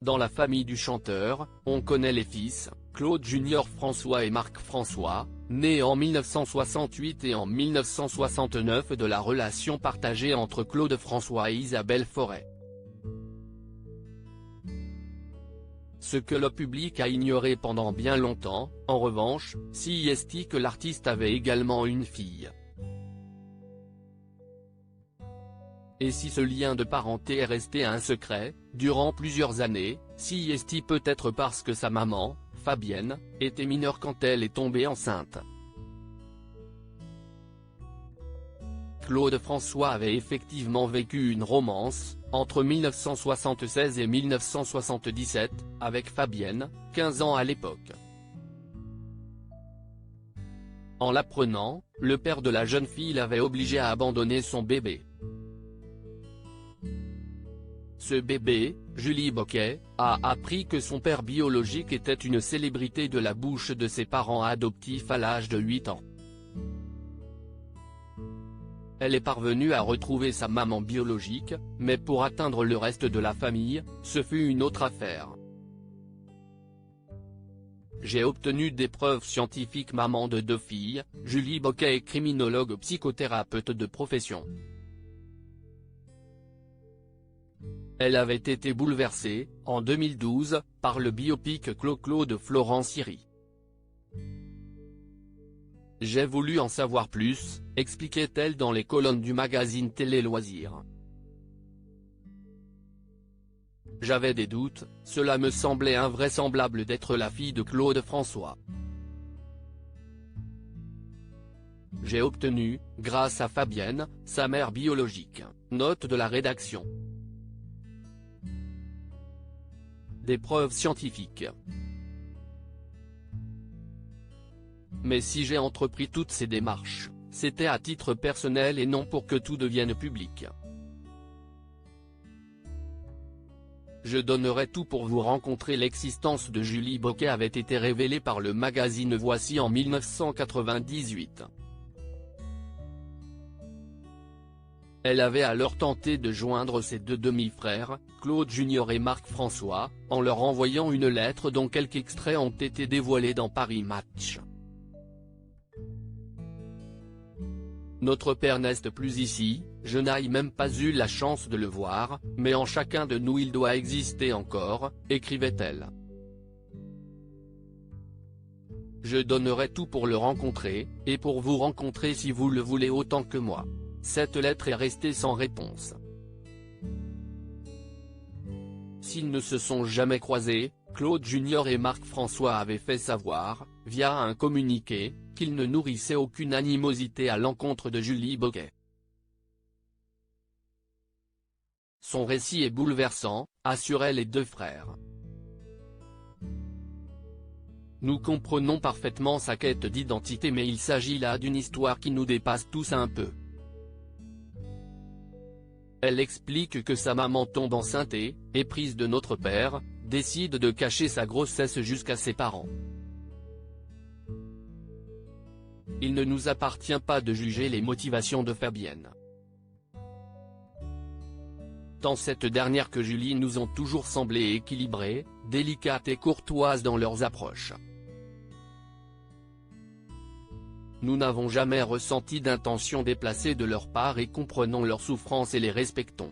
Dans la famille du chanteur, on connaît les fils, Claude Junior François et Marc François, nés en 1968 et en 1969 de la relation partagée entre Claude François et Isabelle Forêt. Ce que le public a ignoré pendant bien longtemps, en revanche, c'est que l'artiste avait également une fille. Et si ce lien de parenté est resté un secret, durant plusieurs années, c'est peut-être parce que sa maman, Fabienne, était mineure quand elle est tombée enceinte. Claude François avait effectivement vécu une romance, entre 1976 et 1977, avec Fabienne, 15 ans à l'époque. En l'apprenant, le père de la jeune fille l'avait obligé à abandonner son bébé. Ce bébé, Julie Boquet, a appris que son père biologique était une célébrité de la bouche de ses parents adoptifs à l'âge de 8 ans. Elle est parvenue à retrouver sa maman biologique, mais pour atteindre le reste de la famille, ce fut une autre affaire. J'ai obtenu des preuves scientifiques. Maman de 2 filles, Julie Boquet est criminologue psychothérapeute de profession. Elle avait été bouleversée, en 2012, par le biopic Clo-Clo de Florent Siri. J'ai voulu en savoir plus, expliquait-elle dans les colonnes du magazine Télé Loisirs. J'avais des doutes, cela me semblait invraisemblable d'être la fille de Claude François. J'ai obtenu, grâce à Fabienne, sa mère biologique, note de la rédaction, des preuves scientifiques. Mais si j'ai entrepris toutes ces démarches, c'était à titre personnel et non pour que tout devienne public. Je donnerais tout pour vous rencontrer. L'existence de Julie Boquet avait été révélée par le magazine Voici en 1998. Elle avait alors tenté de joindre ses 2 demi-frères, Claude Junior et Marc François, en leur envoyant une lettre dont quelques extraits ont été dévoilés dans Paris Match. Notre père n'est plus ici, je n'ai même pas eu la chance de le voir, mais en chacun de nous il doit exister encore, écrivait-elle. Je donnerai tout pour le rencontrer, et pour vous rencontrer si vous le voulez autant que moi. Cette lettre est restée sans réponse. S'ils ne se sont jamais croisés, Claude Junior et Marc François avaient fait savoir, via un communiqué, qu'ils ne nourrissaient aucune animosité à l'encontre de Julie Boquet. Son récit est bouleversant, assuraient les 2 frères. Nous comprenons parfaitement sa quête d'identité, mais il s'agit là d'une histoire qui nous dépasse tous un peu. Elle explique que sa maman tombe enceinte et, éprise de notre père, décide de cacher sa grossesse jusqu'à ses parents. Il ne nous appartient pas de juger les motivations de Fabienne. Tant cette dernière que Julie nous ont toujours semblé équilibrées, délicates et courtoises dans leurs approches. Nous n'avons jamais ressenti d'intention déplacée de leur part et comprenons leurs souffrances et les respectons.